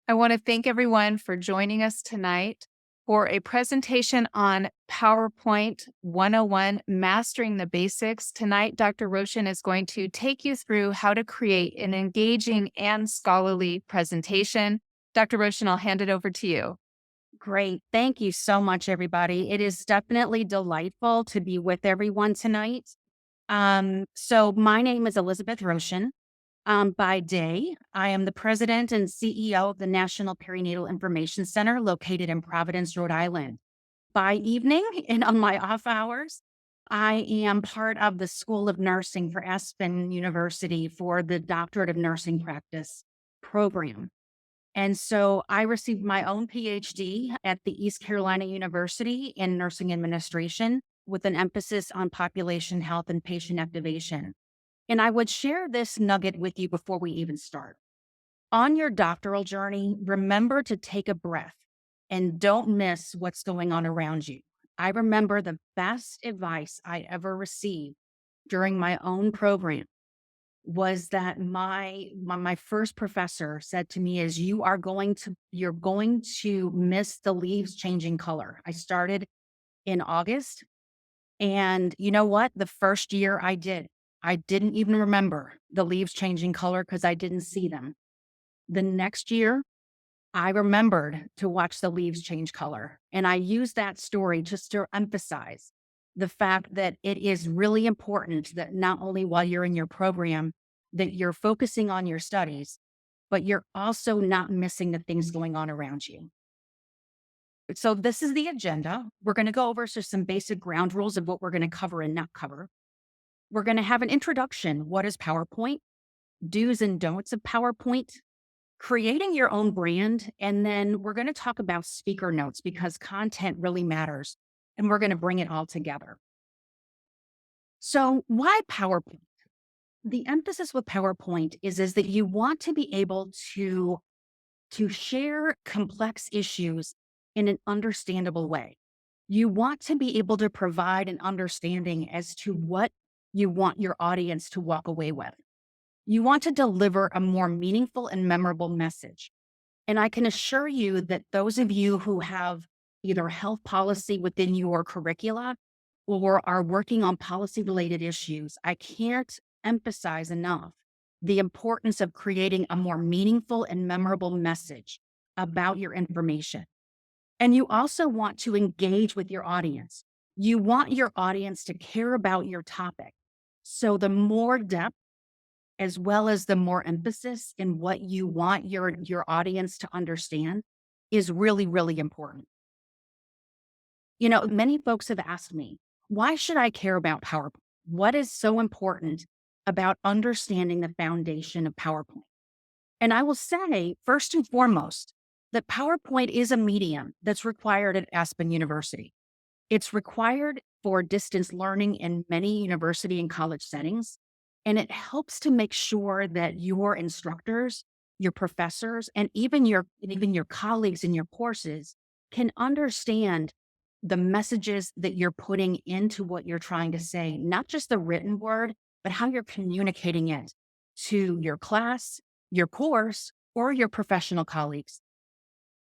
I want to thank everyone for joining us tonight for a presentation on PowerPoint 101, Mastering the Basics. Tonight, Dr. Rochin is going to take you through how to create an engaging and scholarly presentation. Dr. Rochin, I'll hand it over to you. Great. Thank you so much, everybody. It is definitely delightful to be with everyone tonight. So my name is Elizabeth Rochin. By day, I am the president and CEO of the National Perinatal Information Center located in Providence, Rhode Island. By evening and on my off hours, I am part of the School of Nursing for Aspen University for the Doctorate of Nursing Practice program. And so I received my own PhD at the East Carolina University in nursing administration with an emphasis on population health and patient activation. And I would share this nugget with you before we even start. On your doctoral journey, remember to take a breath and don't miss what's going on around you. I remember the best advice I ever received during my own program was that my first professor said to me is you're going to miss the leaves changing color. I started in August, and you know what? The first year I didn't even remember the leaves changing color because I didn't see them. The next year, I remembered to watch the leaves change color. And I use that story just to emphasize the fact that it is really important that not only while you're in your program, that you're focusing on your studies, but you're also not missing the things going on around you. So this is the agenda. We're going to go over some basic ground rules of what we're going to cover and not cover. We're going to have an introduction. What is PowerPoint? Do's and don'ts of PowerPoint, creating your own brand. And then we're going to talk about speaker notes because content really matters. And we're going to bring it all together. So why PowerPoint? The emphasis with PowerPoint is that you want to be able to share complex issues in an understandable way. You want to be able to provide an understanding as to what you want your audience to walk away with. You want to deliver a more meaningful and memorable message. And I can assure you that those of you who have either health policy within your curricula or are working on policy related issues, I can't emphasize enough the importance of creating a more meaningful and memorable message about your information. And you also want to engage with your audience. You want your audience to care about your topic. So the more depth, as well as the more emphasis in what you want your audience to understand is really, really important. You know, many folks have asked me, why should I care about PowerPoint? What is so important about understanding the foundation of PowerPoint? And I will say, first and foremost, that PowerPoint is a medium that's required at Aspen University. It's required for distance learning in many university and college settings. And it helps to make sure that your instructors, your professors, and even your colleagues in your courses can understand the messages that you're putting into what you're trying to say, not just the written word, but how you're communicating it to your class, your course, or your professional colleagues.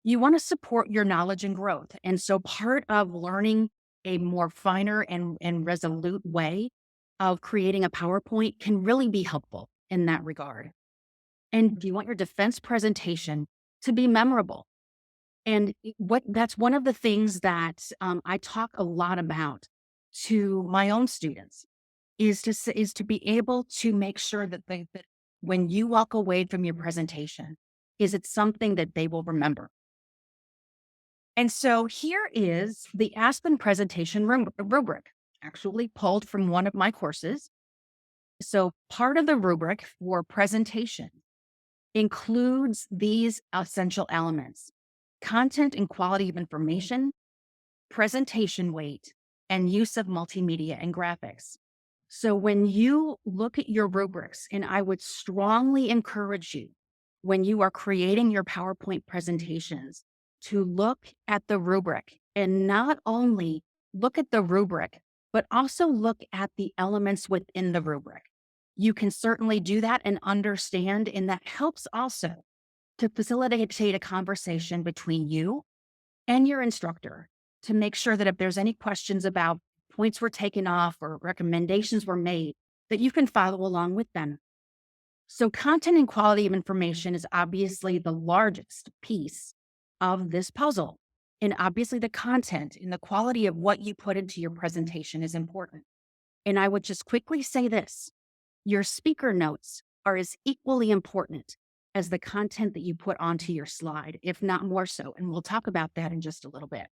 You want to support your knowledge and growth. And so part of learning a more finer and resolute way of creating a PowerPoint can really be helpful in that regard. And do you want your defense presentation to be memorable? And that's one of the things that I talk a lot about to my own students is to be able to make sure that when you walk away from your presentation, is it something that they will remember? And so here is the Aspen presentation rubric, actually pulled from one of my courses. So part of the rubric for presentation includes these essential elements: content and quality of information, presentation weight, and use of multimedia and graphics. So when you look at your rubrics, and I would strongly encourage you when you are creating your PowerPoint presentations to look at the rubric and not only look at the rubric, but also look at the elements within the rubric. You can certainly do that and understand, and that helps also to facilitate a conversation between you and your instructor to make sure that if there's any questions about points were taken off or recommendations were made, that you can follow along with them. So, content and quality of information is obviously the largest piece of this puzzle. And obviously, the content and the quality of what you put into your presentation is important. And I would just quickly say this: your speaker notes are as equally important as the content that you put onto your slide, if not more so. And we'll talk about that in just a little bit.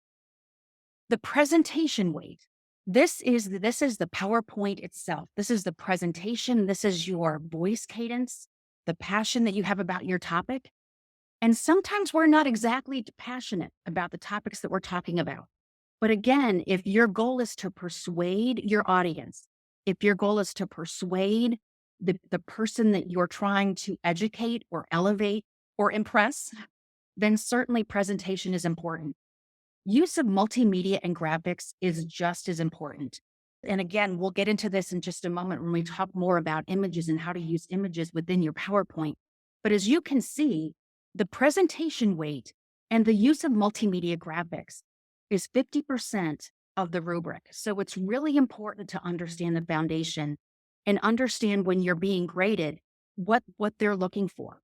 The presentation weight. This is the PowerPoint itself. This is the presentation. This is your voice cadence, the passion that you have about your topic. And sometimes we're not exactly passionate about the topics that we're talking about. But again, if your goal is to persuade your audience, if your goal is to persuade the person that you're trying to educate or elevate or impress, then certainly presentation is important. Use of multimedia and graphics is just as important. And again, we'll get into this in just a moment when we talk more about images and how to use images within your PowerPoint. But as you can see, the presentation weight and the use of multimedia graphics is 50% of the rubric. So it's really important to understand the foundation and understand when you're being graded what they're looking for.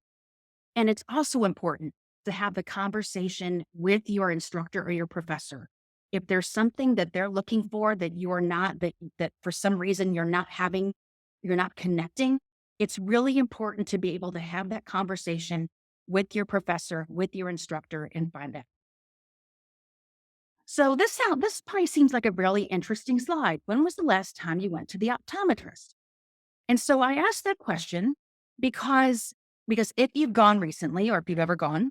And it's also important to have the conversation with your instructor or your professor. If there's something that they're looking for that you're not, that for some reason you're not connecting, it's really important to be able to have that conversation with your professor, with your instructor, and find out. So this probably seems like a really interesting slide. When was the last time you went to the optometrist? And so I asked that question because if you've gone recently or if you've ever gone,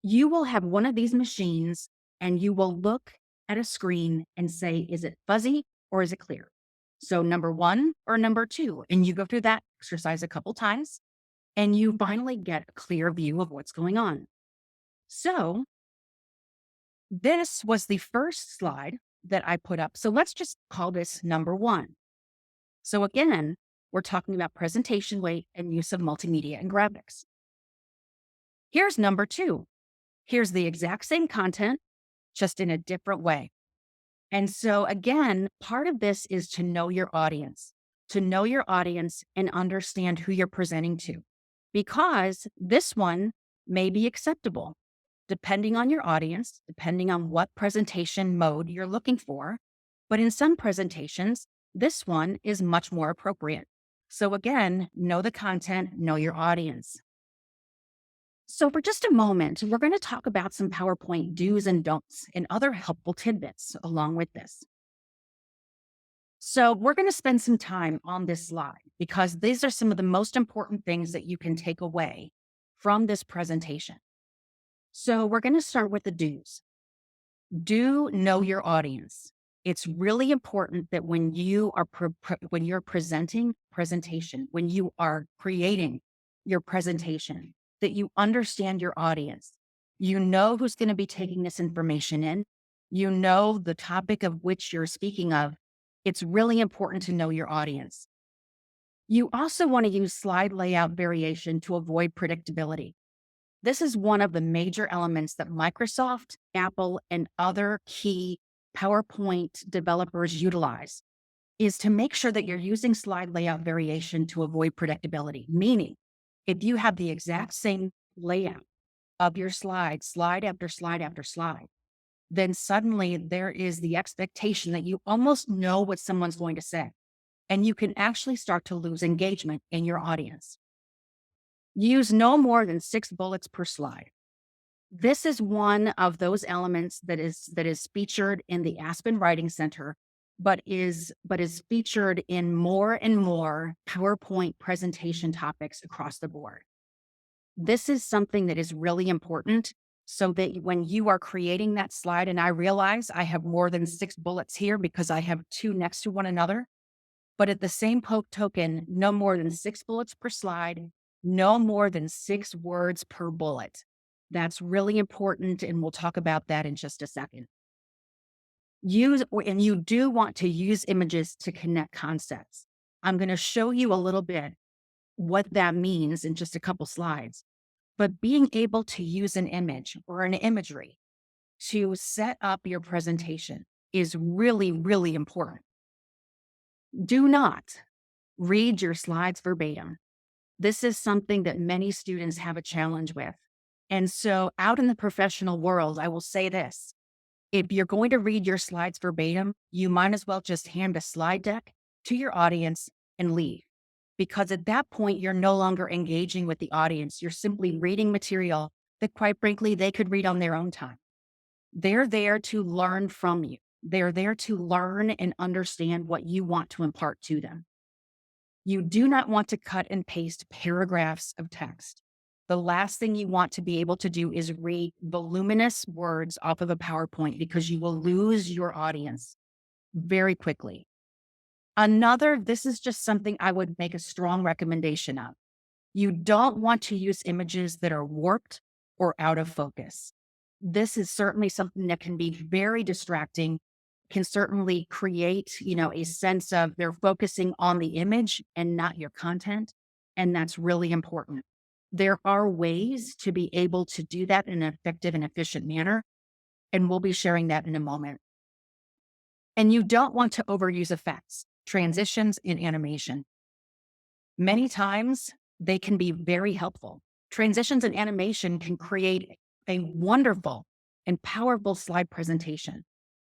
you will have one of these machines and you will look at a screen and say, is it fuzzy or is it clear? So number one or number two, and you go through that exercise a couple times and you finally get a clear view of what's going on. So this was the first slide that I put up. So let's just call this number one. So again, we're talking about presentation weight and use of multimedia and graphics. Here's number two. Here's the exact same content, just in a different way. And so again, part of this is to know your audience and understand who you're presenting to, because this one may be acceptable depending on your audience, depending on what presentation mode you're looking for. But in some presentations, this one is much more appropriate. So again, know the content, know your audience. So for just a moment, we're going to talk about some PowerPoint do's and don'ts and other helpful tidbits along with this. So we're going to spend some time on this slide because these are some of the most important things that you can take away from this presentation. So we're going to start with the do's. Do know your audience. It's really important that when you are when you're presenting presentation, when you are creating your presentation, that you understand your audience. You know who's going to be taking this information in. You know the topic of which you're speaking of. It's really important to know your audience. You also want to use slide layout variation to avoid predictability. This is one of the major elements that Microsoft, Apple, and other key PowerPoint developers utilize, is to make sure that you're using slide layout variation to avoid predictability. Meaning, if you have the exact same layout of your slide after slide after slide, then suddenly there is the expectation that you almost know what someone's going to say. And you can actually start to lose engagement in your audience. Use no more than 6 bullets per slide. This is one of those elements that is featured in the Aspen Writing Center, but is featured in more and more PowerPoint presentation topics across the board. This is something that is really important so that when you are creating that slide, and I realize I have more than 6 bullets here because I have 2 next to one another, but at the same token, no more than 6 bullets per slide, no more than 6 words per bullet. That's really important, and we'll talk about that in just a second. And you do want to use images to connect concepts. I'm going to show you a little bit what that means in just a couple slides. but being able to use an image or an imagery to set up your presentation is really, really important. Do not read your slides verbatim. This is something that many students have a challenge with. And so, out in the professional world, I will say this: if you're going to read your slides verbatim, you might as well just hand a slide deck to your audience and leave. Because at that point, you're no longer engaging with the audience. You're simply reading material that, quite frankly, they could read on their own time. They're there to learn from you. They're there to learn and understand what you want to impart to them. You do not want to cut and paste paragraphs of text. The last thing you want to be able to do is read voluminous words off of a PowerPoint, because you will lose your audience very quickly. This is just something I would make a strong recommendation of. You don't want to use images that are warped or out of focus. This is certainly something that can be very distracting, can certainly create, a sense of they're focusing on the image and not your content. And that's really important. There are ways to be able to do that in an effective and efficient manner, and we'll be sharing that in a moment. And you don't want to overuse effects, transitions, and animation. Many times they can be very helpful. Transitions and animation can create a wonderful and powerful slide presentation,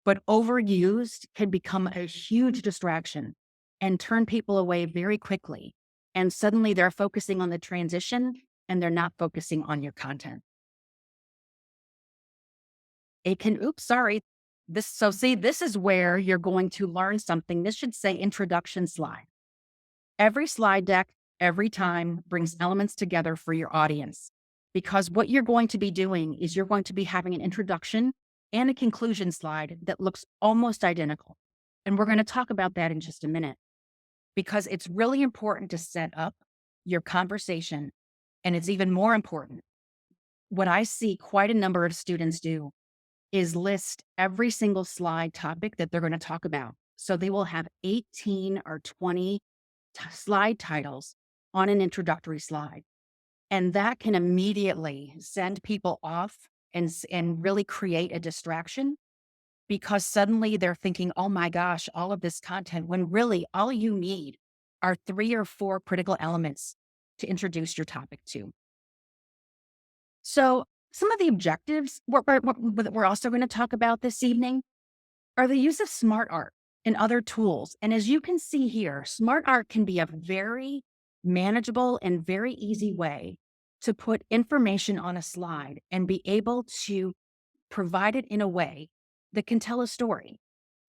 but overused can become a huge distraction and turn people away very quickly. And suddenly they're focusing on the transition and they're not focusing on your content. This is where you're going to learn something. This should say introduction slide. Every slide deck, every time, brings elements together for your audience, because what you're going to be doing is you're going to be having an introduction and a conclusion slide that looks almost identical. And we're going to talk about that in just a minute, because it's really important to set up your conversation. And it's even more important. What I see quite a number of students do is list every single slide topic that they're going to talk about. So they will have 18 or 20 slide titles on an introductory slide. And that can immediately send people off and really create a distraction, because suddenly they're thinking, oh my gosh, all of this content, when really all you need are 3 or 4 critical elements to introduce your topic to. So some of the objectives we're also going to talk about this evening are the use of smart art and other tools. And as you can see here, smart art can be a very manageable and very easy way to put information on a slide and be able to provide it in a way that can tell a story.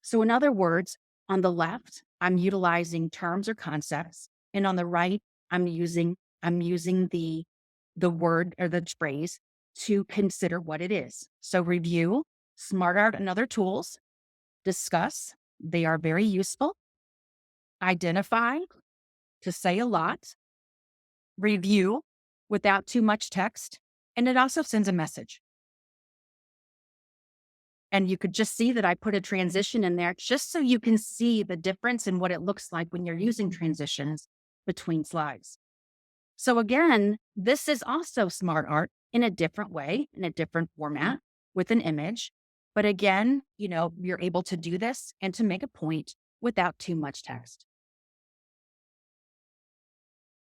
So in other words, on the left, I'm utilizing terms or concepts, and on the right, I'm using the word or the phrase to consider what it is. So review, smart art, and other tools. Discuss, they are very useful. Identify, to say a lot. Review, without too much text. And it also sends a message. And you could just see that I put a transition in there just so you can see the difference in what it looks like when you're using transitions between slides. So again, this is also smart art in a different way, in a different format with an image. But again, you're able to do this and to make a point without too much text.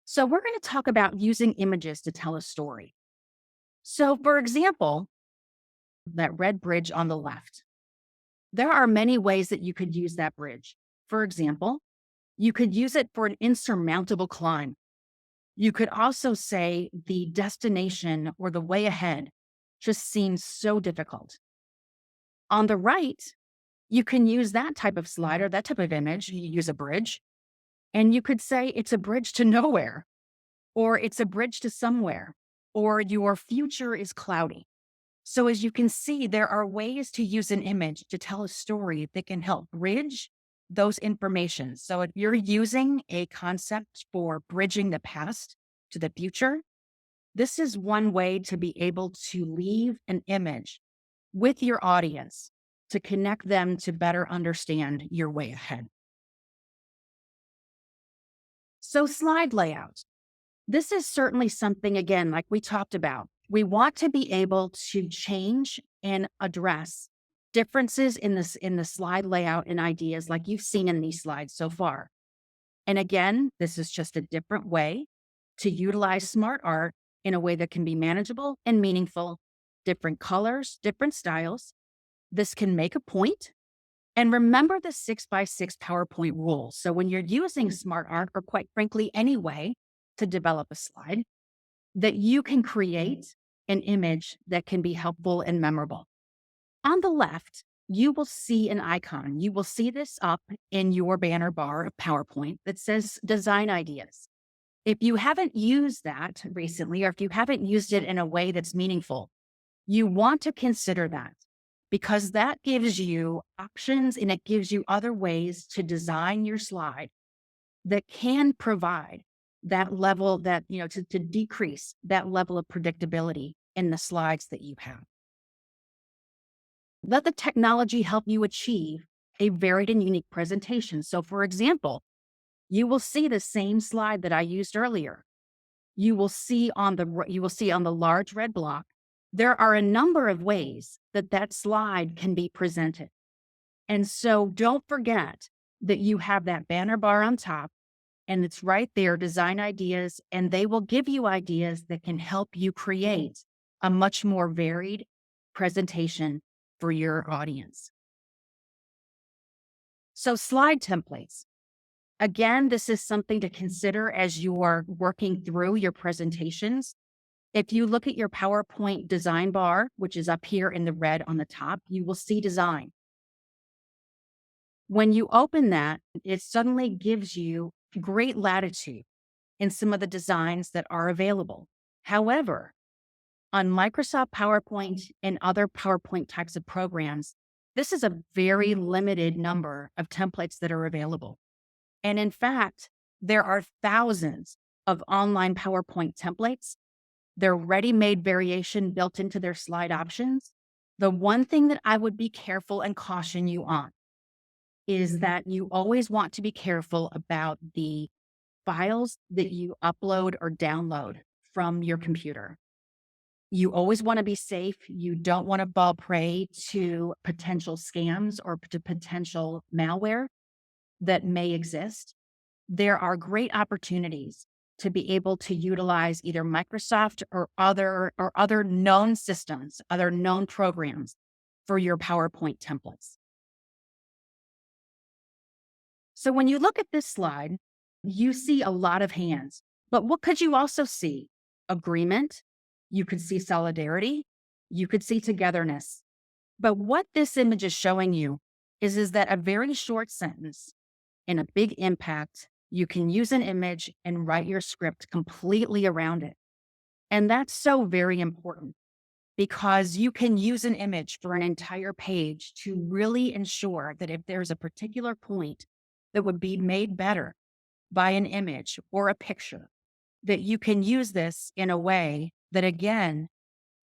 So we're going to talk about using images to tell a story. So for example, that red bridge on the left, there are many ways that you could use that bridge. For example, you could use it for an insurmountable climb. You could also say the destination or the way ahead just seems so difficult. On the right, you can use that type of slide or that type of image. You use a bridge, and you could say it's a bridge to nowhere, or it's a bridge to somewhere, or your future is cloudy. So as you can see, there are ways to use an image to tell a story that can help bridge those information. So if you're using a concept for bridging the past to the future, this is one way to be able to leave an image with your audience to connect them to better understand your way ahead. So slide layout. This is certainly something, again, like we talked about. We want to be able to change and address differences in the slide layout and ideas like you've seen in these slides so far. And again, this is just a different way to utilize smart art in a way that can be manageable and meaningful, different colors, different styles. This can make a point. And remember the 6x6 PowerPoint rule. So when you're using smart art, or quite frankly, any way to develop a slide, that you can create an image that can be helpful and memorable. On the left, you will see an icon. You will see this up in your banner bar of PowerPoint that says design ideas. If you haven't used that recently, or if you haven't used it in a way that's meaningful, you want to consider that, because that gives you options and it gives you other ways to design your slide that can provide that level that, to decrease that level of predictability in the slides that you have. Let the technology help you achieve a varied and unique presentation. So, for example, you will see the same slide that I used earlier. You will see on the large red block, there are a number of ways that that slide can be presented. And so don't forget that you have that banner bar on top, and it's right there, design ideas, and they will give you ideas that can help you create a much more varied presentation for your audience. So slide templates. Again, this is something to consider as you are working through your presentations. If you look at your PowerPoint design bar, which is up here in the red on the top, you will see design. When you open that, it suddenly gives you great latitude in some of the designs that are available. However, on Microsoft PowerPoint and other PowerPoint types of programs, this is a very limited number of templates that are available. And in fact, there are thousands of online PowerPoint templates. They're ready-made variation built into their slide options. The one thing that I would be careful and caution you on is that you always want to be careful about the files that you upload or download from your computer. You always want to be safe. You don't want to fall prey to potential scams or to potential malware that may exist. There are great opportunities to be able to utilize either Microsoft or other known systems, other known programs for your PowerPoint templates. So when you look at this slide, you see a lot of hands, but what could you also see? Agreement. You could see solidarity. You could see togetherness. But what this image is showing you is that a very short sentence and a big impact, you can use an image and write your script completely around it. And that's so very important, because you can use an image for an entire page to really ensure that if there's a particular point that would be made better by an image or a picture, that you can use this in a way that, again,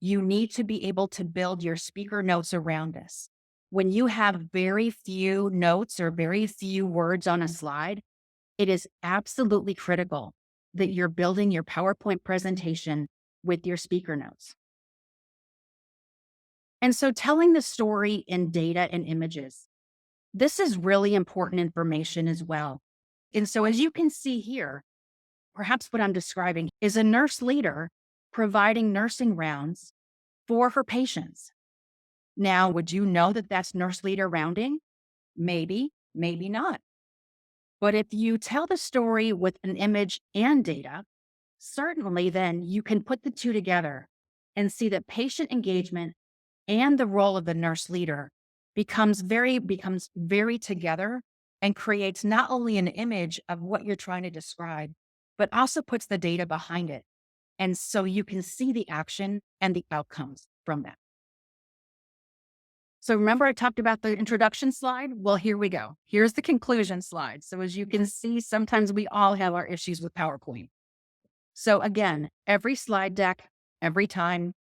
you need to be able to build your speaker notes around this. When you have very few notes or very few words on a slide, it is absolutely critical that you're building your PowerPoint presentation with your speaker notes. And so telling the story in data and images, this is really important information as well. And so as you can see here, perhaps what I'm describing is a nurse leader providing nursing rounds for her patients. Now, would you know that that's nurse leader rounding? Maybe, maybe not. But if you tell the story with an image and data, certainly then you can put the two together and see that patient engagement and the role of the nurse leader becomes very together, and creates not only an image of what you're trying to describe, but also puts the data behind it. And so you can see the action and the outcomes from that. So remember I talked about the introduction slide? Well, here we go. Here's the conclusion slide. So as you can see, sometimes we all have our issues with PowerPoint. So again, every slide deck, every time,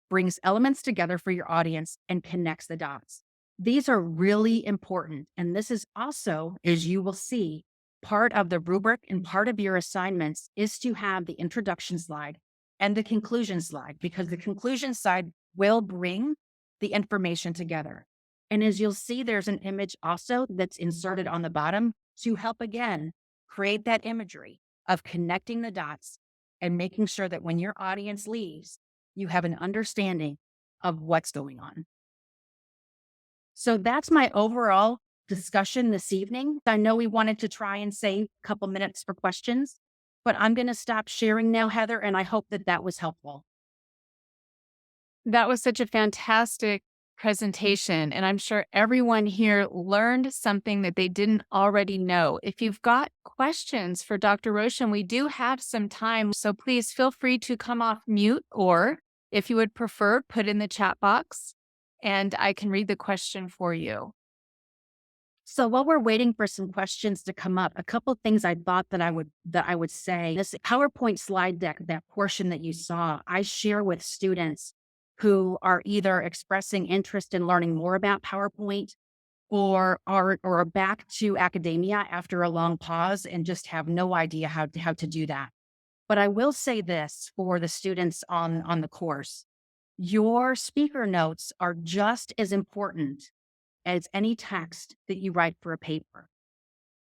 brings elements together for your audience and connects the dots. These are really important. And this is also, as you will see, part of the rubric and part of your assignments is to have the introduction slide and the conclusion slide, because the conclusion slide will bring the information together. And as you'll see, there's an image also that's inserted on the bottom to help again create that imagery of connecting the dots and making sure that when your audience leaves, you have an understanding of what's going on. So that's my overall discussion this evening. I know we wanted to try and save a couple minutes for questions, but I'm going to stop sharing now, Heather, and I hope that that was helpful. That was such a fantastic presentation, and I'm sure everyone here learned something that they didn't already know. If you've got questions for Dr. Rochin, we do have some time, so please feel free to come off mute, or if you would prefer, put in the chat box and I can read the question for you. So while we're waiting for some questions to come up, a couple things I thought that I would say. This PowerPoint slide deck, that portion that you saw, I share with students who are either expressing interest in learning more about PowerPoint or back to academia after a long pause and just have no idea how to do that. But I will say this for the students on the course: your speaker notes are just as important as any text that you write for a paper.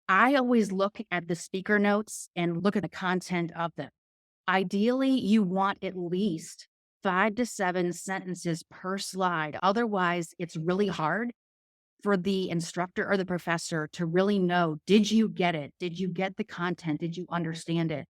I always look at the speaker notes and look at the content of them. Ideally, you want at least 5 to 7 sentences per slide. Otherwise, it's really hard for the instructor or the professor to really know, did you get it? Did you get the content? Did you understand it?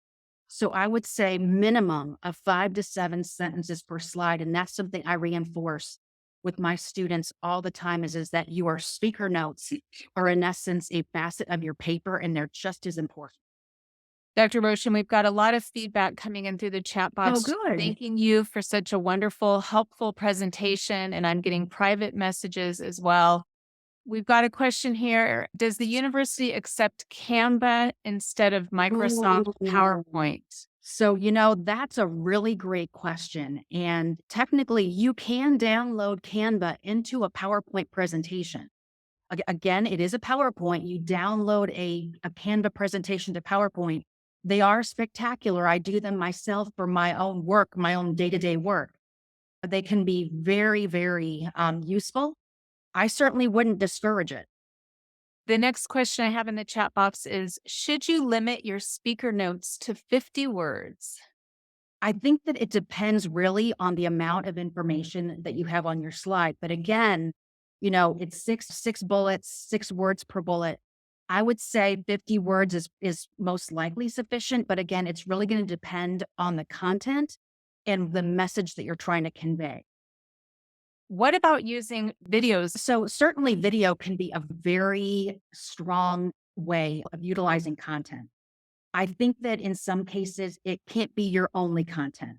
So I would say minimum of 5 to 7 sentences per slide. And that's something I reinforce with my students all the time is that your speaker notes are in essence a facet of your paper, and they're just as important. Dr. Rochin, we've got a lot of feedback coming in through the chat Oh, box. good. Thanking you for such a wonderful, helpful presentation, and I'm getting private messages as well. We've got a question here. Does the university accept Canva instead of Microsoft Ooh. PowerPoint? So, that's a really great question. And technically, you can download Canva into a PowerPoint presentation. Again, it is a PowerPoint. You download a Canva presentation to PowerPoint. They are spectacular. I do them myself for my own work, my own day-to-day work. They can be very, very useful. I certainly wouldn't discourage it. The next question I have in the chat box is, should you limit your speaker notes to 50 words? I think that it depends really on the amount of information that you have on your slide. But again, it's six bullets, 6 words per bullet. I would say 50 words is most likely sufficient. But again, it's really going to depend on the content and the message that you're trying to convey. What about using videos? So certainly video can be a very strong way of utilizing content. I think that in some cases, it can't be your only content.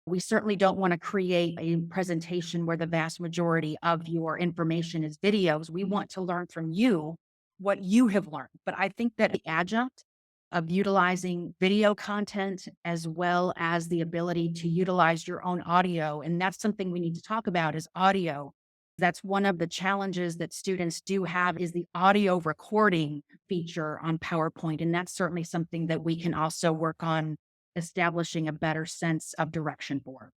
We certainly don't want to create a presentation where the vast majority of your information is videos. We want to learn from you what you have learned. But I think that the adjunct of utilizing video content as well as the ability to utilize your own audio, and that's something we need to talk about is audio. That's one of the challenges that students do have is the audio recording feature on PowerPoint. And that's certainly something that we can also work on establishing a better sense of direction for.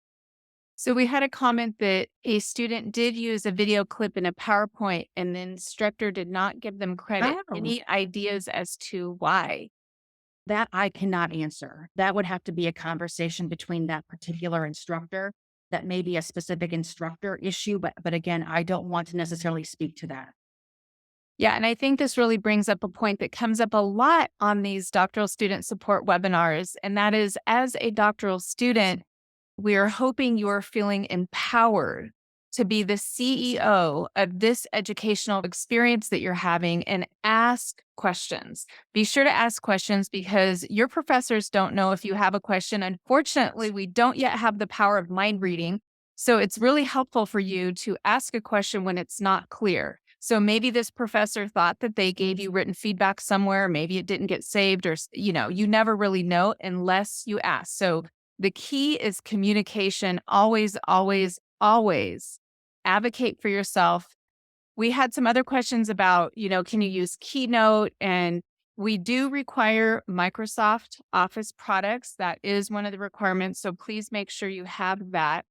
So we had a comment that a student did use a video clip in a PowerPoint and the instructor did not give them credit. Oh. Any ideas as to why? That I cannot answer. That would have to be a conversation between that particular instructor. That may be a specific instructor issue, but again, I don't want to necessarily speak to that. Yeah, and I think this really brings up a point that comes up a lot on these doctoral student support webinars, and that is as a doctoral student, we are hoping you're feeling empowered to be the CEO of this educational experience that you're having and ask questions. Be sure to ask questions because your professors don't know if you have a question. Unfortunately, we don't yet have the power of mind reading. So it's really helpful for you to ask a question when it's not clear. So maybe this professor thought that they gave you written feedback somewhere. Maybe it didn't get saved or, you never really know unless you ask. So the key is communication. Always, always, always advocate for yourself. We had some other questions about, can you use Keynote and We do require Microsoft Office products. That is one of the requirements. So please make sure you have that.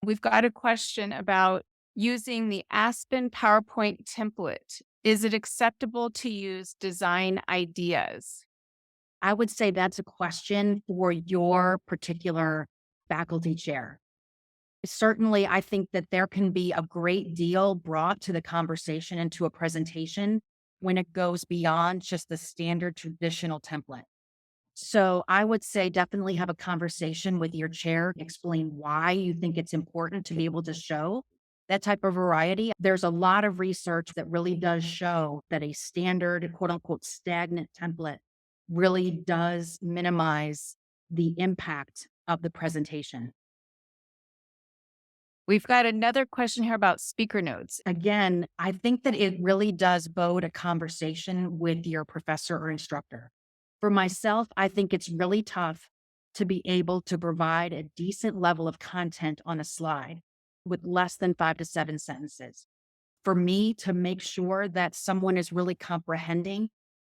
We've got a question about using the Aspen PowerPoint template. Is it acceptable to use design ideas? I would say that's a question for your particular faculty chair. Certainly, I think that there can be a great deal brought to the conversation and to a presentation when it goes beyond just the standard traditional template. So I would say definitely have a conversation with your chair, explain why you think it's important to be able to show that type of variety. There's a lot of research that really does show that a standard, quote unquote, stagnant template really does minimize the impact of the presentation. We've got another question here about speaker notes. Again, I think that it really does bode a conversation with your professor or instructor. For myself, I think it's really tough to be able to provide a decent level of content on a slide with less than 5 to 7 sentences. For me to make sure that someone is really comprehending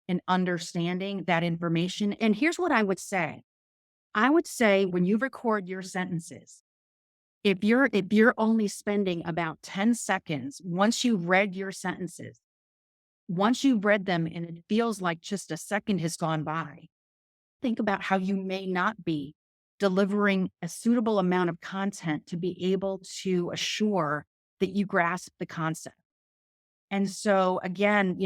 and understanding that information. And here's what I would say when you record your sentences, if you're only spending about 10 seconds once you've read your sentences, once you've read them and it feels like just a second has gone by, think about how you may not be delivering a suitable amount of content to be able to assure that you grasp the concept. And so again,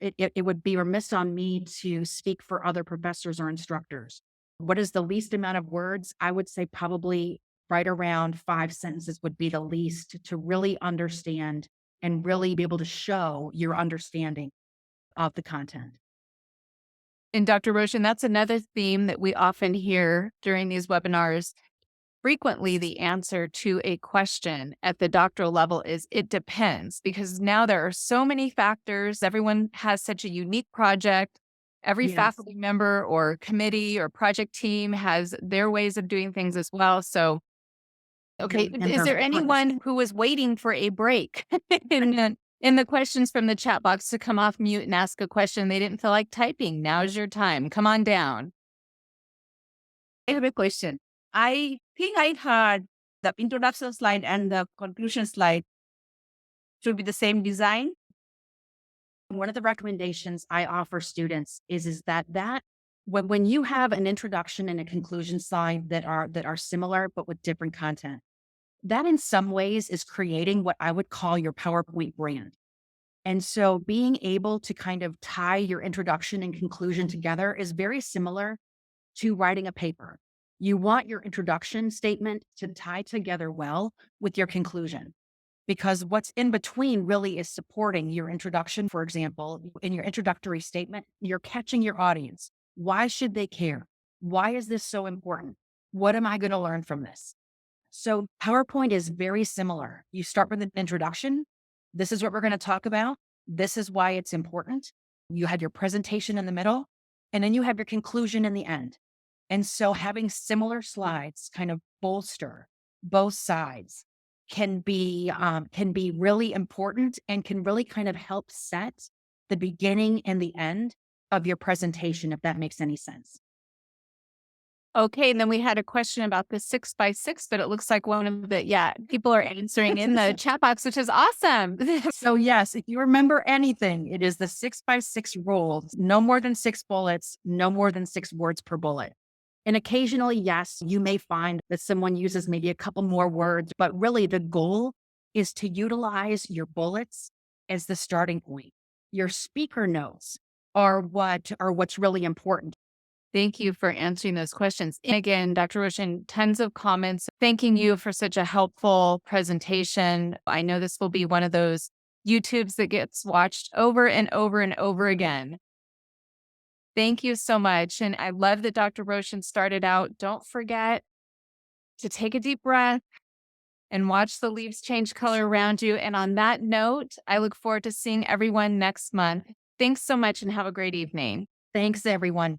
it would be remiss on me to speak for other professors or instructors. What is the least amount of words? I would say probably right around 5 sentences would be the least to really understand and really be able to show your understanding of the content. And Dr. Roshan, that's another theme that we often hear during these webinars. Frequently, the answer to a question at the doctoral level is it depends, because now there are so many factors. Everyone has such a unique project. Every Yes. faculty member or committee or project team has their ways of doing things as well. So, okay, And is they're there different. anyone who was waiting for a break in the questions from the chat box to come off mute and ask a question they didn't feel like typing? Now's your time. Come on down. I have a question. I think I heard the introduction slide and the conclusion slide should be the same design. One of the recommendations I offer students is that when you have an introduction and a conclusion slide that are similar but with different content, that in some ways is creating what I would call your PowerPoint brand. And so being able to kind of tie your introduction and conclusion together is very similar to writing a paper. You want your introduction statement to tie together well with your conclusion, because what's in between really is supporting your introduction. For example, in your introductory statement, you're catching your audience. Why should they care? Why is this so important? What am I going to learn from this? So PowerPoint is very similar. You start with an introduction. This is what we're going to talk about. This is why it's important. You have your presentation in the middle, and then you have your conclusion in the end. And so having similar slides kind of bolster both sides can be really important and can really kind of help set the beginning and the end of your presentation, if that makes any sense. Okay, and then we had a question about the 6x6, but it looks like one of the, people are answering in the chat box, which is awesome. So yes, if you remember anything, it is the 6x6 rule. No more than 6 bullets, no more than 6 words per bullet. And occasionally, yes, you may find that someone uses maybe a couple more words, but really the goal is to utilize your bullets as the starting point. Your speaker notes are what's really important. Thank you for answering those questions. And again, Dr. Roshan, tons of comments thanking you for such a helpful presentation. I know this will be one of those YouTubes that gets watched over and over and over again. Thank you so much. And I love that Dr. Roshan started out. Don't forget to take a deep breath and watch the leaves change color around you. And on that note, I look forward to seeing everyone next month. Thanks so much and have a great evening. Thanks, everyone.